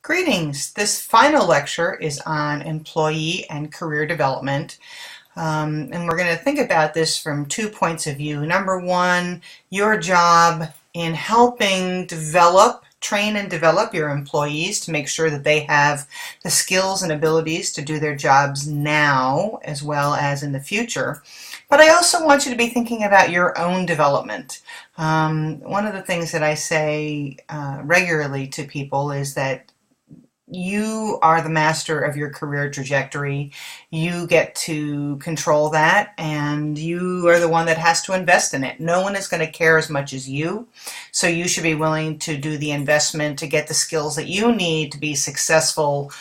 Greetings. This final lecture is on employee and career development. And we're going to think about this from 2 points of view. Number one, your job in helping train and develop your employees to make sure that they have the skills and abilities to do their jobs now as well as in the future. But I also want you to be thinking about your own development. One of the things that I say regularly to people is that you are the master of your career trajectory. You get to control that, and you are the one that has to invest in it. No one is going to care as much as you, so you should be willing to do the investment to get the skills that you need to be successful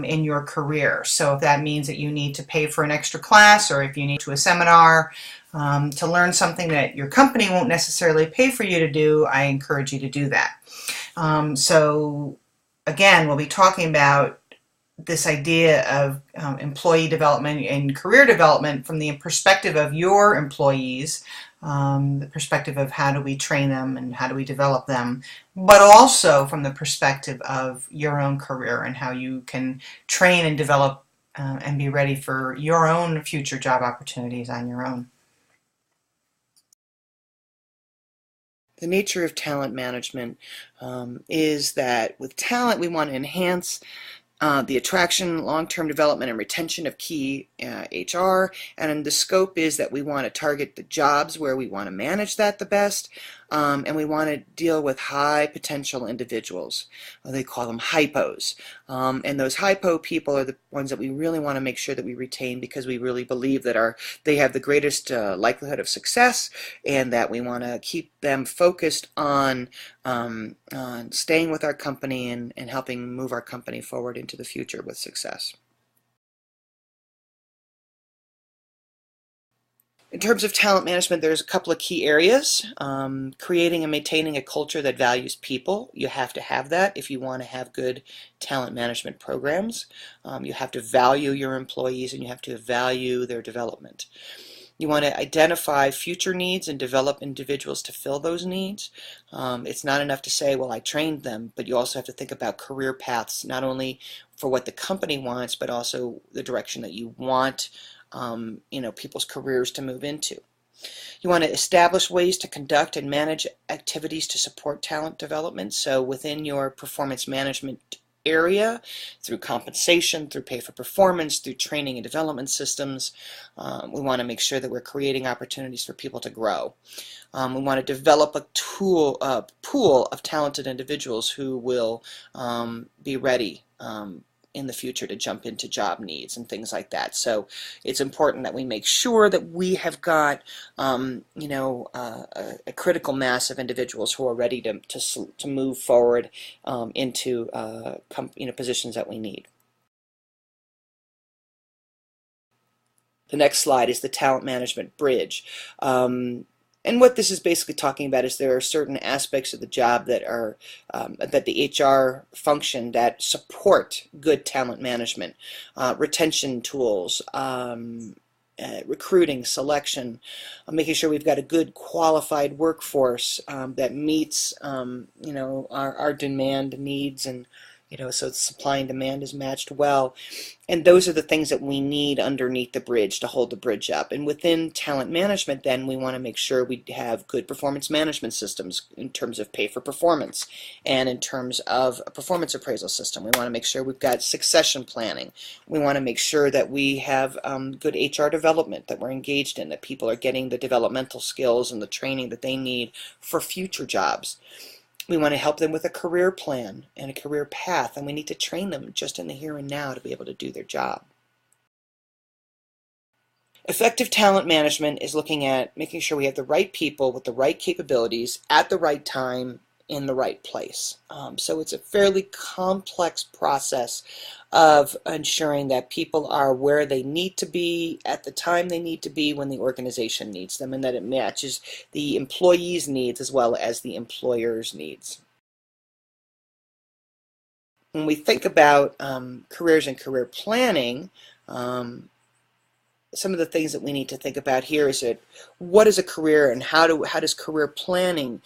in your career. So if that means that you need to pay for an extra class, or if you need to a seminar to learn something that your company won't necessarily pay for you to do, I encourage you to do that. So again, we'll be talking about this idea of employee development and career development from the perspective of your employees, the perspective of how do we train them and how do we develop them, but also from the perspective of your own career and how you can train and develop and be ready for your own future job opportunities on your own. The nature of talent management is that with talent we want to enhance the attraction, long-term development, and retention of key HR, and the scope is that we want to target the jobs where we want to manage that the best, and we want to deal with high potential individuals. They call them hypos, and those hypo people are the ones that we really want to make sure that we retain, because we really believe that they have the greatest likelihood of success, and that we want to keep them focused on staying with our company and helping move our company forward into the future with success. In terms of talent management, there's a couple of key areas. Creating and maintaining a culture that values people. You have to have that if you want to have good talent management programs. You have to value your employees, and you have to value their development. You want to identify future needs and develop individuals to fill those needs. It's not enough to say, well, I trained them, but you also have to think about career paths, not only for what the company wants, but also the direction that you want people's careers to move into. You want to establish ways to conduct and manage activities to support talent development. So within your performance management area, through compensation, through pay for performance, through training and development systems, we want to make sure that we're creating opportunities for people to grow. We want to develop a pool of talented individuals who will be ready in the future to jump into job needs and things like that. So it's important that we make sure that we have got a critical mass of individuals who are ready to move forward into positions that we need. The next slide is the talent management bridge. And what this is basically talking about is there are certain aspects of the job that are that the HR function that support good talent management, retention tools, recruiting, selection, making sure we've got a good qualified workforce that meets our demand needs, and so supply and demand is matched well. And those are the things that we need underneath the bridge to hold the bridge up. And within talent management, then, we want to make sure we have good performance management systems in terms of pay for performance, and in terms of a performance appraisal system. We want to make sure we've got succession planning. We want to make sure that we have good HR development that we're engaged in, that people are getting the developmental skills and the training that they need for future jobs. We want to help them with a career plan and a career path, and we need to train them just in the here and now to be able to do their job. Effective talent management is looking at making sure we have the right people with the right capabilities at the right time in the right place. So it's a fairly complex process of ensuring that people are where they need to be at the time they need to be when the organization needs them, and that it matches the employees' needs as well as the employer's needs. When we think about careers and career planning, some of the things that we need to think about here is that what is a career, and how does career planning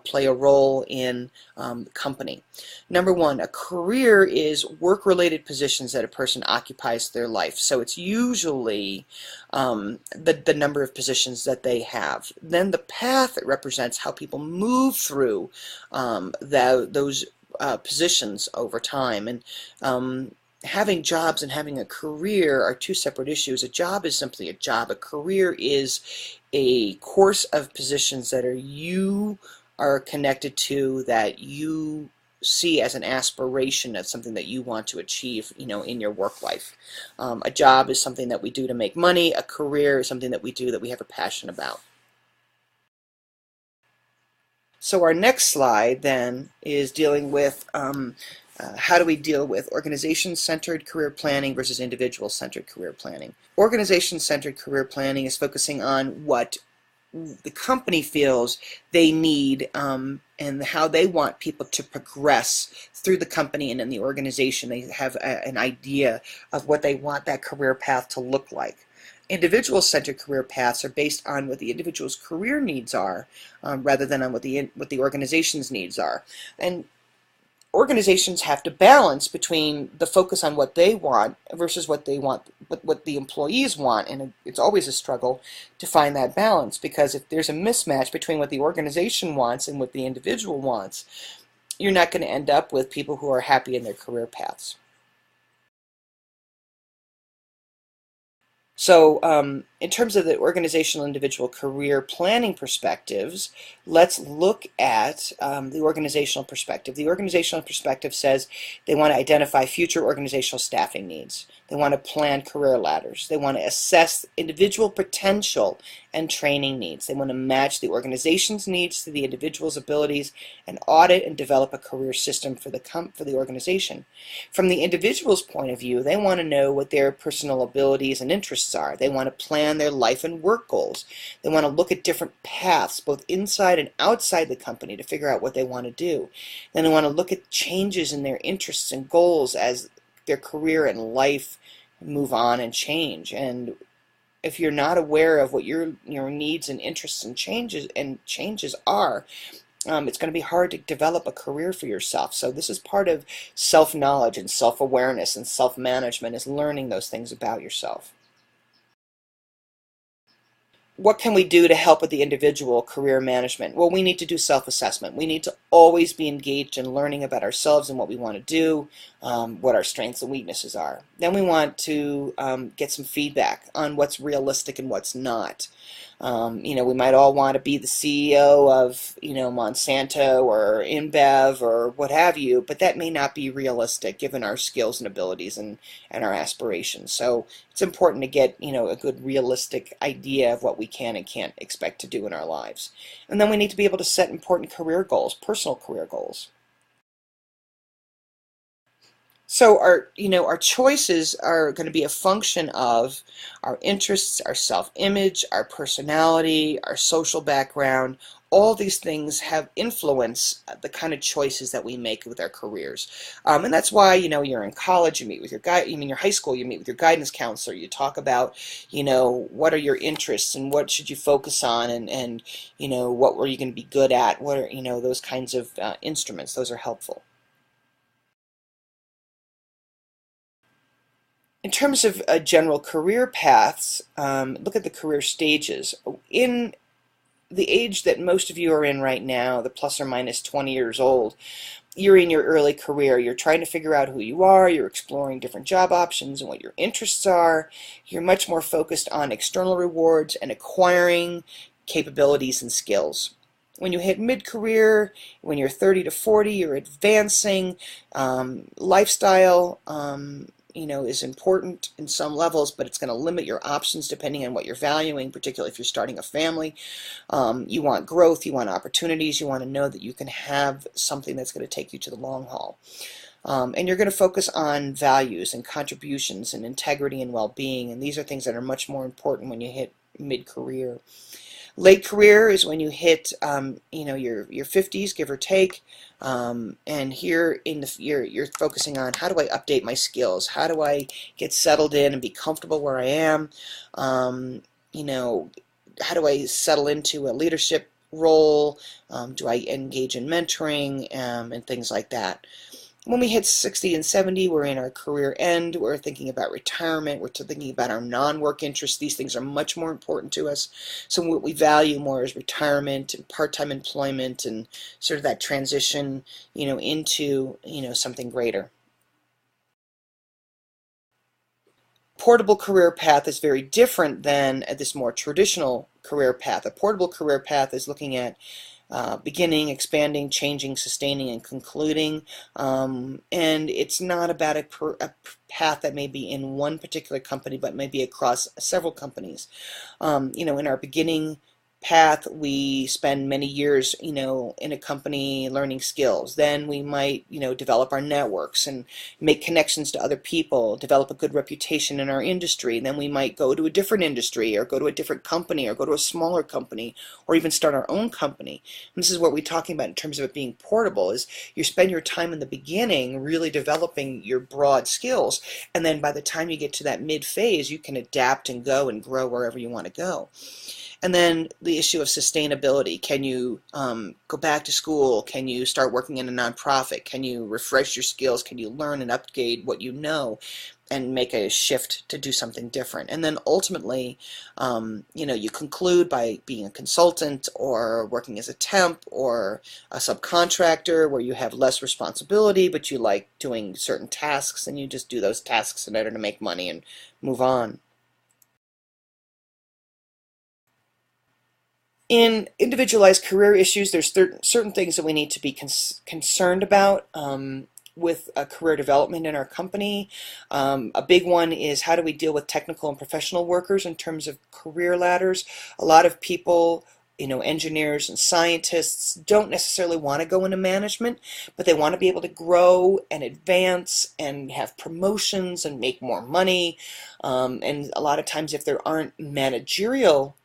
play a role in the company. Number one, a career is work-related positions that a person occupies their life. So it's usually the number of positions that they have. Then the path, it represents how people move through those positions over time. And having jobs and having a career are two separate issues. A job is simply a job. A career is a course of positions that you are connected to, that you see as an aspiration of something that you want to achieve, in your work life. A job is something that we do to make money. A career is something that we do that we have a passion about. So our next slide then is dealing with how do we deal with organization-centered career planning versus individual-centered career planning. Organization-centered career planning is focusing on what the company feels they need and how they want people to progress through the company and in the organization. They have an idea of what they want that career path to look like. Individual-centered career paths are based on what the individual's career needs are, rather than on what the organization's needs are. And organizations have to balance between the focus on what they want versus what the employees want, and it's always a struggle to find that balance, because if there's a mismatch between what the organization wants and what the individual wants, you're not going to end up with people who are happy in their career paths. So in terms of the organizational individual career planning perspectives, let's look at the organizational perspective. The organizational perspective says they want to identify future organizational staffing needs. They want to plan career ladders. They want to assess individual potential and training needs. They want to match the organization's needs to the individual's abilities and audit and develop a career system for the organization. From the individual's point of view, they want to know what their personal abilities and interests are. They want to plan their life and work goals. They want to look at different paths, both inside and outside the company, to figure out what they want to do. Then they want to look at changes in their interests and goals as their career and life move on and change. And if you're not aware of what your needs and interests and changes are, it's going to be hard to develop a career for yourself. So this is part of self-knowledge and self-awareness and self-management, is learning those things about yourself. What can we do to help with the individual career management? Well, we need to do self-assessment. We need to always be engaged in learning about ourselves and what we want to do, what our strengths and weaknesses are. Then we want to get some feedback on what's realistic and what's not. We might all want to be the CEO of, Monsanto or InBev or what have you, but that may not be realistic given our skills and abilities and our aspirations. So it's important to get, a good realistic idea of what we can and can't expect to do in our lives. And then we need to be able to set important career goals, personal career goals. So our choices are going to be a function of our interests, our self-image, our personality, our social background. All these things have influence the kind of choices that we make with our careers. And that's why, you're in college, you meet with your your high school, you meet with your guidance counselor, you talk about, what are your interests and what should you focus on, and what were you going to be good at, what are, those kinds of instruments. Those are helpful. In terms of general career paths, look at the career stages. In the age that most of you are in right now, the plus or minus 20 years old, you're in your early career. You're trying to figure out who you are. You're exploring different job options and what your interests are. You're much more focused on external rewards and acquiring capabilities and skills. When you hit mid-career, when you're 30 to 40, you're advancing. Lifestyle is important in some levels, but it's going to limit your options depending on what you're valuing, particularly if you're starting a family. You want growth, you want opportunities, you want to know that you can have something that's going to take you to the long haul. And you're going to focus on values and contributions and integrity and well-being, and these are things that are much more important when you hit mid-career. Late career is when you hit, your 50s, give or take. And here you're focusing on, how do I update my skills? How do I get settled in and be comfortable where I am? Um, you know, how do I settle into a leadership role? Do I engage in mentoring, and things like that? When we hit 60 and 70, we're in our career end. We're thinking about retirement. We're thinking about our non-work interests. These things are much more important to us. So what we value more is retirement and part-time employment and sort of that transition, into, something greater. Portable career path is very different than this more traditional career path. A portable career path is looking at beginning, expanding, changing, sustaining, and concluding. And it's not about a path that may be in one particular company, but maybe across several companies. In our beginning path, we spend many years, in a company learning skills. Then we might, develop our networks and make connections to other people, develop a good reputation in our industry. Then we might go to a different industry or go to a different company or go to a smaller company or even start our own company. And this is what we're talking about in terms of it being portable, is you spend your time in the beginning really developing your broad skills, and then by the time you get to that mid phase, you can adapt and go and grow wherever you want to go. And then the issue of sustainability. Can you go back to school? Can you start working in a nonprofit? Can you refresh your skills? Can you learn and upgrade what you know and make a shift to do something different? And then ultimately, you conclude by being a consultant or working as a temp or a subcontractor where you have less responsibility, but you like doing certain tasks and you just do those tasks in order to make money and move on. In individualized career issues, there's certain things that we need to be concerned about with career development in our company. A big one is, how do we deal with technical and professional workers in terms of career ladders? A lot of people, engineers and scientists, don't necessarily want to go into management, but they want to be able to grow and advance and have promotions and make more money. And a lot of times, if there aren't managerial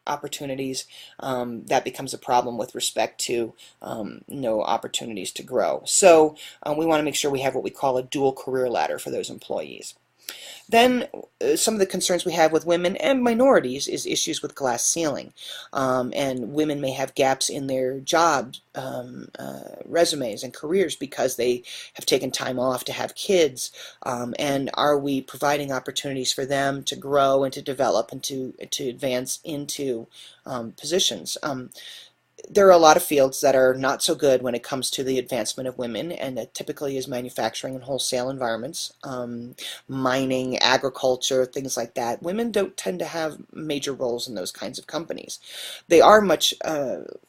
opportunities, that becomes a problem with respect to no opportunities to grow. So we want to make sure we have what we call a dual career ladder for those employees. Then some of the concerns we have with women and minorities is issues with glass ceiling. And women may have gaps in their job resumes and careers because they have taken time off to have kids. And are we providing opportunities for them to grow and to develop and to advance into positions? There are a lot of fields that are not so good when it comes to the advancement of women, and that typically is manufacturing and wholesale environments, mining, agriculture, things like that. Women don't tend to have major roles in those kinds of companies. They are much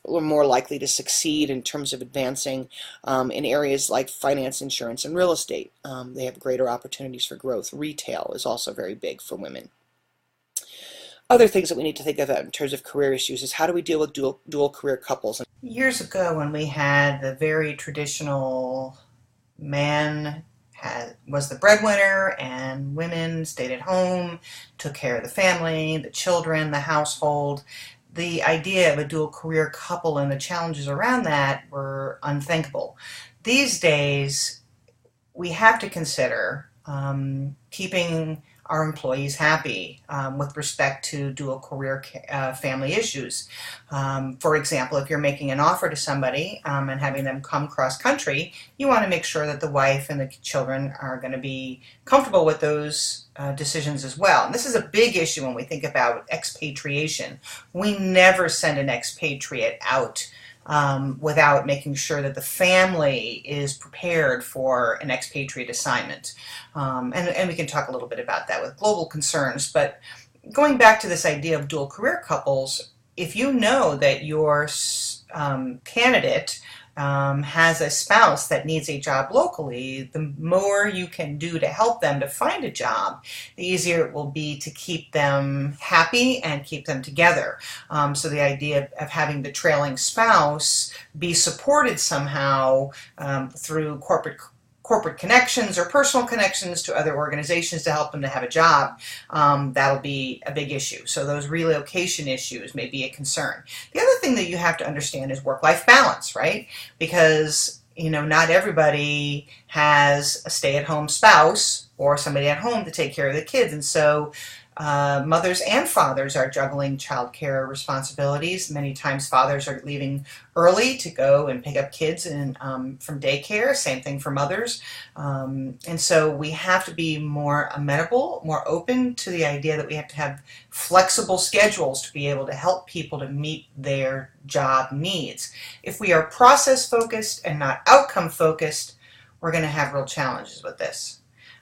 more likely to succeed in terms of advancing in areas like finance, insurance, and real estate. They have greater opportunities for growth. Retail is also very big for women. Other things that we need to think about in terms of career issues is, how do we deal with dual career couples? Years ago, when we had the very traditional man was the breadwinner and women stayed at home, took care of the family, the children, the household, the idea of a dual career couple and the challenges around that were unthinkable. These days, we have to consider keeping our employees happy with respect to dual career family issues. For example, if you're making an offer to somebody and having them come cross country, you want to make sure that the wife and the children are going to be comfortable with those decisions as well. And this is a big issue when we think about expatriation. We never send an expatriate out without making sure that the family is prepared for an expatriate assignment. And we can talk a little bit about that with global concerns. But going back to this idea of dual career couples, if you know that your candidate has a spouse that needs a job locally, the more you can do to help them to find a job, the easier it will be to keep them happy and keep them together. So the idea of having the trailing spouse be supported somehow through corporate connections or personal connections to other organizations to help them to have a job, that'll be a big issue. So those relocation issues may be a concern. The other thing that you have to understand is work-life balance, right? Because not everybody has a stay-at-home spouse or somebody at home to take care of the kids, and so mothers and fathers are juggling childcare responsibilities. Many times fathers are leaving early to go and pick up kids from daycare, same thing for mothers. And so we have to be more amenable, more open to the idea that we have to have flexible schedules to be able to help people to meet their job needs. If we are process focused and not outcome focused, we're going to have real challenges with this.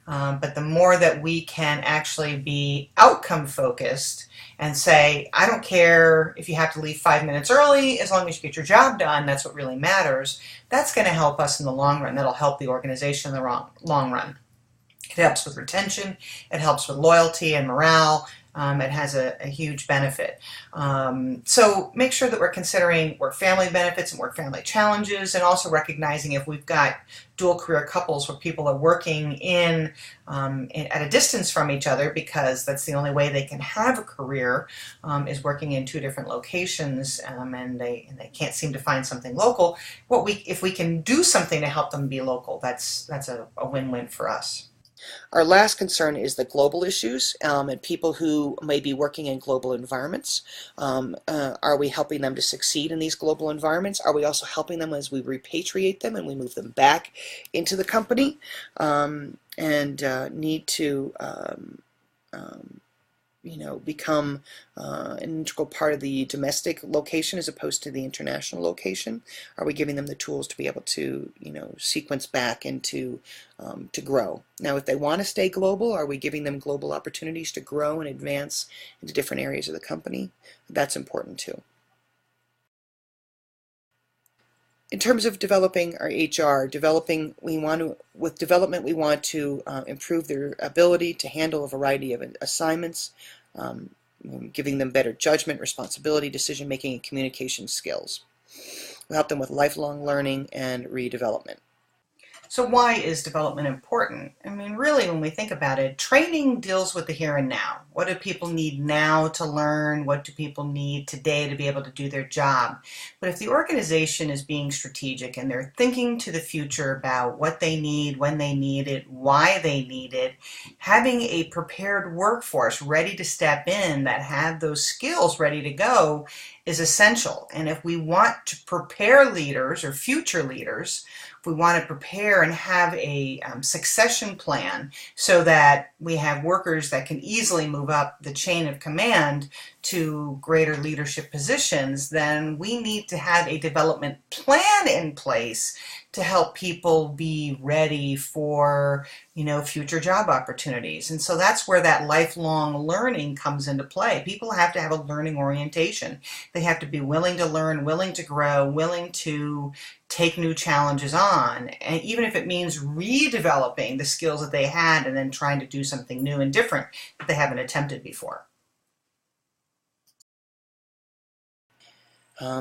But the more that we can actually be outcome focused and say, I don't care if you have to leave 5 minutes early, as long as you get your job done, that's what really matters, that's going to help us in the long run. That'll help the organization in the long run. It helps with retention, it helps with loyalty and morale. It has a huge benefit. So make sure that we're considering work-family benefits and work-family challenges, and also recognizing if we've got dual career couples where people are working at a distance from each other, because that's the only way they can have a career, is working in two different locations, and they can't seem to find something local. If we can do something to help them be local, that's a win-win for us. Our last concern is the global issues and people who may be working in global environments. Are we helping them to succeed in these global environments? Are we also helping them as we repatriate them and we move them back into the company, and need to become an integral part of the domestic location as opposed to the international location? Are we giving them the tools to be able to, sequence back and to grow? Now, if they want to stay global, are we giving them global opportunities to grow and advance into different areas of the company? That's important too. In terms of developing our HR, with development we want to improve their ability to handle a variety of assignments, giving them better judgment, responsibility, decision-making, and communication skills. We help them with lifelong learning and redevelopment. So why is development important? I mean, really, when we think about it, training deals with the here and now. What do people need now to learn? What do people need today to be able to do their job? But if the organization is being strategic and they're thinking to the future about what they need, when they need it, why they need it, having a prepared workforce ready to step in that have those skills ready to go is essential. And if we want to prepare leaders or future leaders, if we want to prepare and have a succession plan so that we have workers that can easily move up the chain of command to greater leadership positions, then we need to have a development plan in place to help people be ready for, future job opportunities. And so that's where that lifelong learning comes into play. People have to have a learning orientation. They have to be willing to learn, willing to grow, willing to take new challenges on, and even if it means redeveloping the skills that they had and then trying to do something new and different that they haven't attempted before.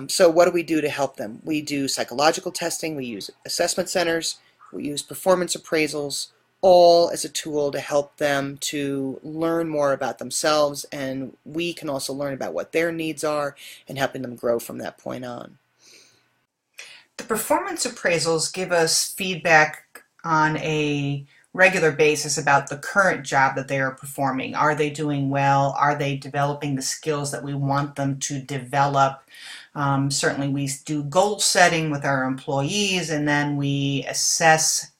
So what do we do to help them? We do psychological testing, we use assessment centers, we use performance appraisals, all as a tool to help them to learn more about themselves, and we can also learn about what their needs are and helping them grow from that point on. The performance appraisals give us feedback on a regular basis about the current job that they are performing. Are they doing well? Are they developing the skills that we want them to develop? Certainly we do goal setting with our employees, and then we assess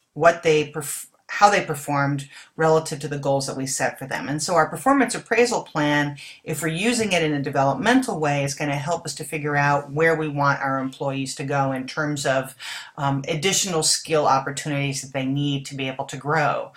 how they performed relative to the goals that we set for them. And so our performance appraisal plan, if we're using it in a developmental way, is going to help us to figure out where we want our employees to go in terms of additional skill opportunities that they need to be able to grow.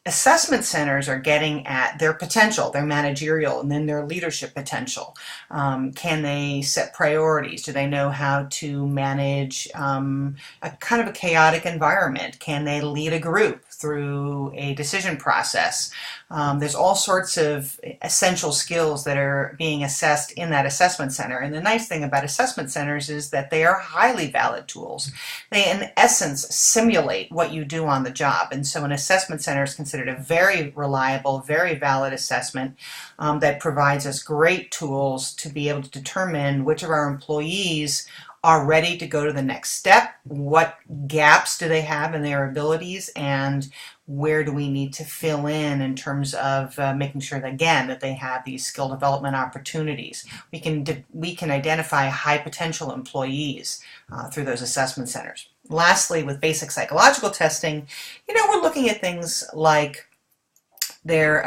Assessment centers are getting at their potential, their managerial, and then their leadership potential. Can they set priorities? Do they know how to manage a kind of a chaotic environment? Can they lead a group through a decision process? There's all sorts of essential skills that are being assessed in that assessment center. And the nice thing about assessment centers is that they are highly valid tools. They, in essence, simulate what you do on the job. And so an assessment center is considered a very reliable, very valid assessment that provides us great tools to be able to determine which of our employees are ready to go to the next step, what gaps do they have in their abilities, and where do we need to fill in terms of making sure that, again, that they have these skill development opportunities. We can identify high potential employees through those assessment centers. Lastly, with basic psychological testing, we're looking at things like their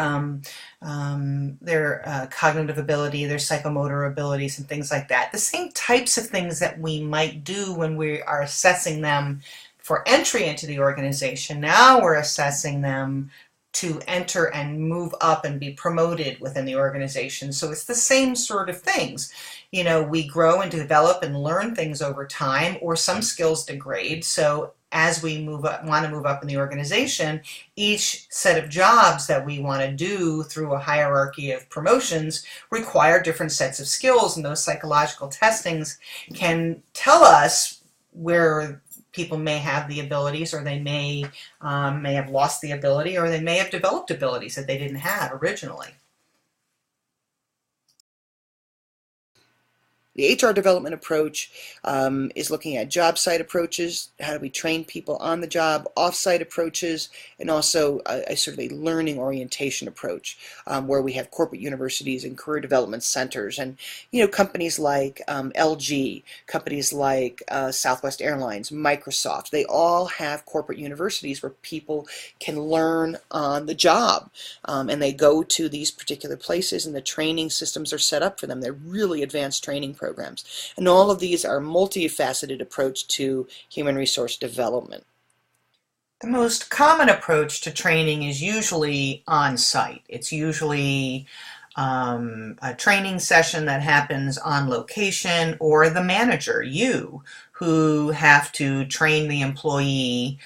cognitive ability, their psychomotor abilities, and things like that. The same types of things that we might do when we are assessing them for entry into the organization. Now we're assessing them to enter and move up and be promoted within the organization. So it's the same sort of things. We grow and develop and learn things over time, or some skills degrade. So as we want to move up in the organization, each set of jobs that we want to do through a hierarchy of promotions require different sets of skills, and those psychological testings can tell us where people may have the abilities, or they may have lost the ability, or they may have developed abilities that they didn't have originally. The HR development approach is looking at job site approaches, how do we train people on the job, off-site approaches, and also a sort of a learning orientation approach where we have corporate universities and career development centers, and companies like LG, companies like Southwest Airlines, Microsoft. They all have corporate universities where people can learn on the job, and they go to these particular places, and the training systems are set up for them. They're really advanced training programs. And all of these are multifaceted approach to human resource development. The most common approach to training is usually on-site. It's usually a training session that happens on location, or the manager, you, who have to train the employee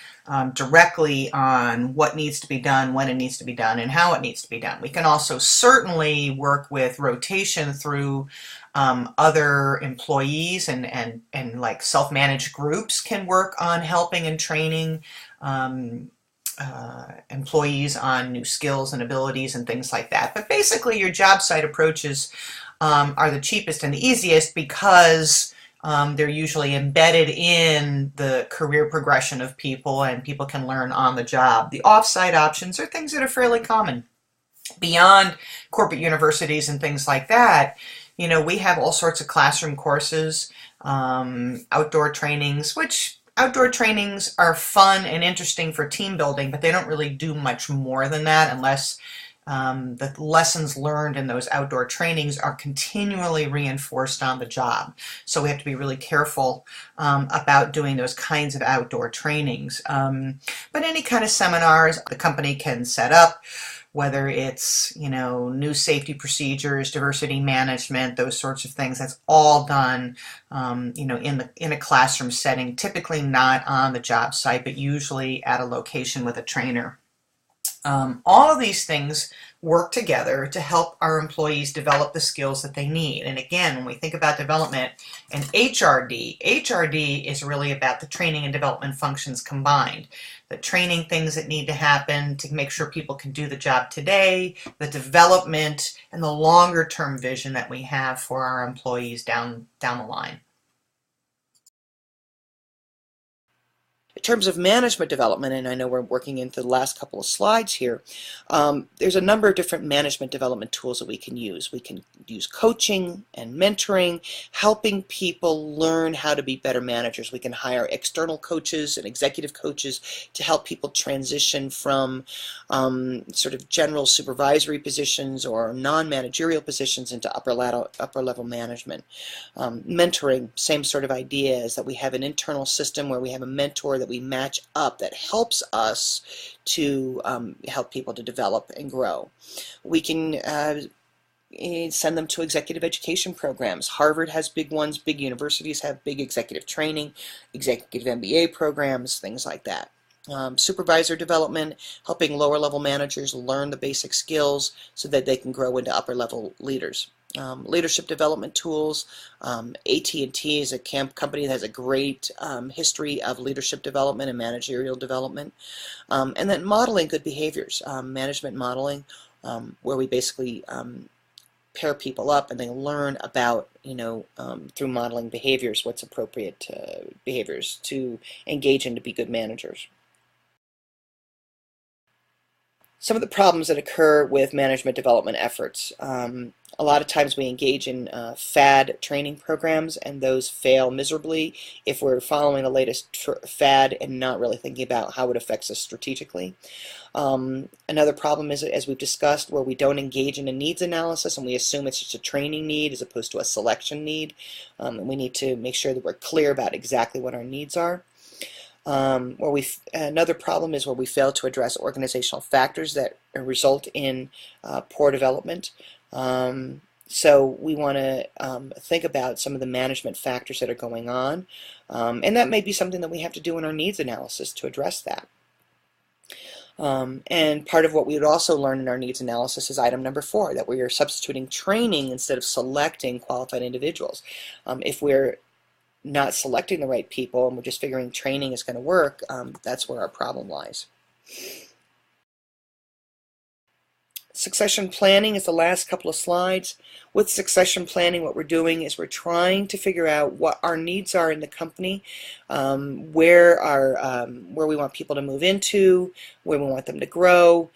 directly on what needs to be done, when it needs to be done, and how it needs to be done. We can also certainly work with rotation through other employees, and like self-managed groups can work on helping and training employees on new skills and abilities and things like that. But basically your job site approaches are the cheapest and the easiest because they're usually embedded in the career progression of people, and people can learn on the job. The off-site options are things that are fairly common. Beyond corporate universities and things like that, we have all sorts of classroom courses, outdoor trainings, which outdoor trainings are fun and interesting for team building, but they don't really do much more than that unless the lessons learned in those outdoor trainings are continually reinforced on the job. So we have to be really careful about doing those kinds of outdoor trainings. But any kind of seminars the company can set up, whether it's, new safety procedures, diversity management, those sorts of things, that's all done, in a classroom setting, typically not on the job site, but usually at a location with a trainer. All of these things work together to help our employees develop the skills that they need. And again, when we think about development and HRD is really about the training and development functions combined. The training things that need to happen to make sure people can do the job today, the development, and the longer term vision that we have for our employees down the line. In terms of management development, and I know we're working into the last couple of slides here, there's a number of different management development tools that we can use. We can use coaching and mentoring, helping people learn how to be better managers. We can hire external coaches and executive coaches to help people transition from sort of general supervisory positions or non-managerial positions into upper level management. Mentoring, same sort of idea, is that we have an internal system where we have a mentor that that we match up that helps us to help people to develop and grow. We can send them to executive education programs. Harvard has big ones, big universities have big executive training, executive MBA programs, things like that. Supervisor development, helping lower level managers learn the basic skills so that they can grow into upper level leaders. Leadership development tools. AT&T is a company that has a great history of leadership development and managerial development. And then modeling good behaviors, management modeling, where we basically pair people up and they learn about, through modeling behaviors, what's appropriate behaviors to engage in to be good managers. Some of the problems that occur with management development efforts. A lot of times we engage in fad training programs, and those fail miserably if we're following the latest fad and not really thinking about how it affects us strategically. Another problem is, as we've discussed, where we don't engage in a needs analysis and we assume it's just a training need as opposed to a selection need. We need to make sure that we're clear about exactly what our needs are. Another problem is where we fail to address organizational factors that result in poor development. So we want to think about some of the management factors that are going on, and that may be something that we have to do in our needs analysis to address that. And part of what we would also learn in our needs analysis is item number 4, that we are substituting training instead of selecting qualified individuals. If we're not selecting the right people and we're just figuring training is going to work, that's where our problem lies. Succession planning is the last couple of slides. With succession planning, what we're doing is we're trying to figure out what our needs are in the company, where we want people to move into, where we want them to grow.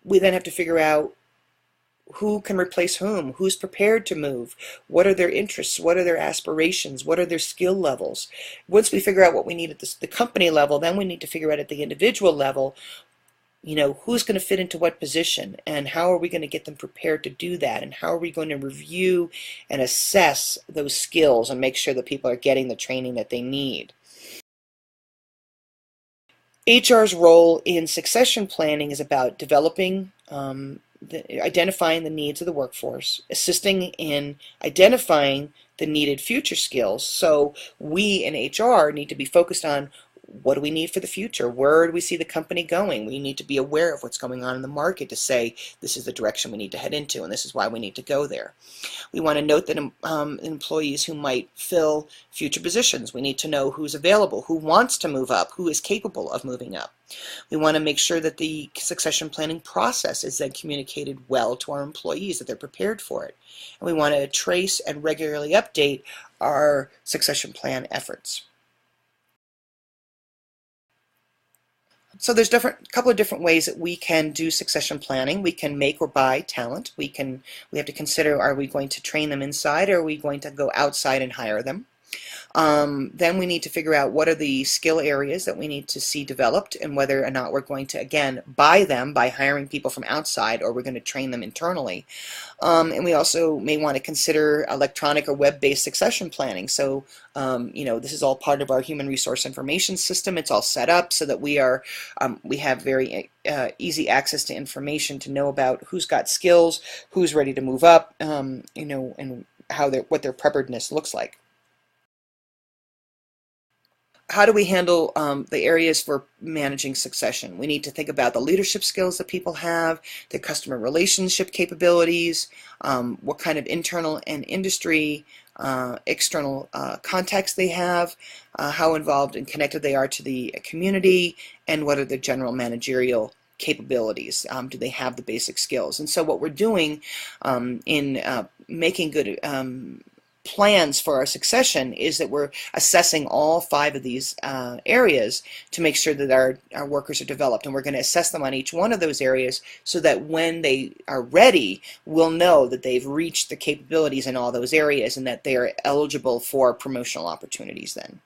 We then have to figure out who can replace whom, who's prepared to move, what are their interests, what are their aspirations, what are their skill levels. Once we figure out what we need at the company level, then we need to figure out at the individual level, who's going to fit into what position and how are we going to get them prepared to do that, and how are we going to review and assess those skills and make sure that people are getting the training that they need. HR's role in succession planning is about developing identifying the needs of the workforce, assisting in identifying the needed future skills. So we in HR need to be focused on what do we need for the future? Where do we see the company going? We need to be aware of what's going on in the market to say this is the direction we need to head into and this is why we need to go there. We want to note that employees who might fill future positions, we need to know who's available, who wants to move up, who is capable of moving up. We want to make sure that the succession planning process is then communicated well to our employees, that they're prepared for it. And we want to trace and regularly update our succession plan efforts. So there's a couple of different ways that we can do succession planning. We can make or buy talent. We have to consider, are we going to train them inside or are we going to go outside and hire them? Then we need to figure out what are the skill areas that we need to see developed and whether or not we're going to, again, buy them by hiring people from outside or we're going to train them internally. And we also may want to consider electronic or web-based succession planning. So, this is all part of our human resource information system. It's all set up so that we have very easy access to information to know about who's got skills, who's ready to move up, and what their preparedness looks like. How do we handle the areas for managing succession? We need to think about the leadership skills that people have, their customer relationship capabilities, what kind of internal and industry, external contacts they have, how involved and connected they are to the community, and what are the general managerial capabilities. Do they have the basic skills? And so what we're doing in making good plans for our succession is that we're assessing all 5 of these areas to make sure that our workers are developed, and we're going to assess them on each one of those areas so that when they are ready, we'll know that they've reached the capabilities in all those areas and that they are eligible for promotional opportunities then.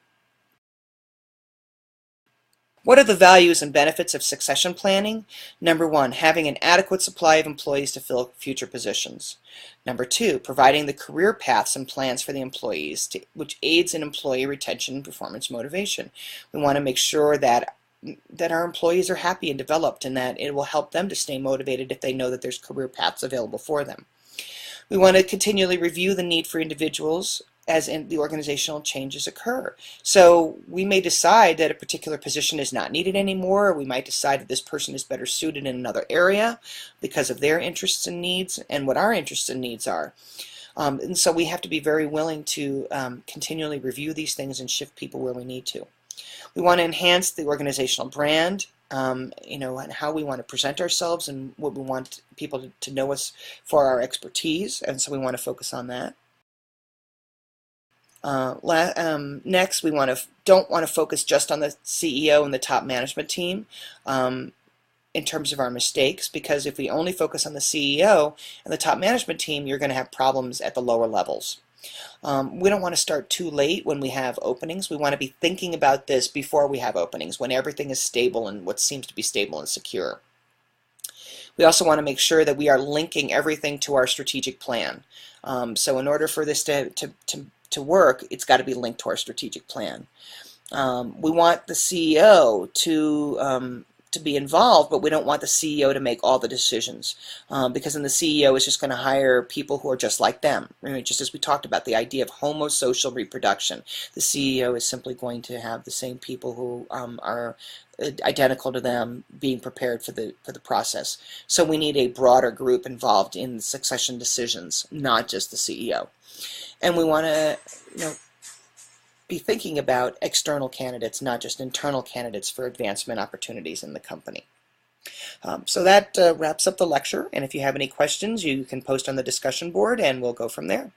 What are the values and benefits of succession planning? Number one, having an adequate supply of employees to fill future positions. Number two, providing the career paths and plans for the employees, which aids in employee retention and performance motivation. We want to make sure that our employees are happy and developed, and that it will help them to stay motivated if they know that there's career paths available for them. We want to continually review the need for individuals as the organizational changes occur. So we may decide that a particular position is not needed anymore, or we might decide that this person is better suited in another area because of their interests and needs and what our interests and needs are. And so we have to be very willing to continually review these things and shift people where we need to. We want to enhance the organizational brand, and how we want to present ourselves and what we want people to know us for our expertise, and so we want to focus on that. Next, we don't want to focus just on the CEO and the top management team in terms of our mistakes, because if we only focus on the CEO and the top management team, you're going to have problems at the lower levels. We don't want to start too late when we have openings. We want to be thinking about this before we have openings, when everything is stable and what seems to be stable and secure. We also want to make sure that we are linking everything to our strategic plan. So in order for this to work, it's got to be linked to our strategic plan. We want the CEO to be involved, but we don't want the CEO to make all the decisions, because then the CEO is just going to hire people who are just like them. Just as we talked about the idea of homosocial reproduction, the CEO is simply going to have the same people who are identical to them being prepared for the process. So we need a broader group involved in succession decisions, not just the CEO. And we want to, be thinking about external candidates, not just internal candidates for advancement opportunities in the company. So that wraps up the lecture, and if you have any questions, you can post on the discussion board and we'll go from there.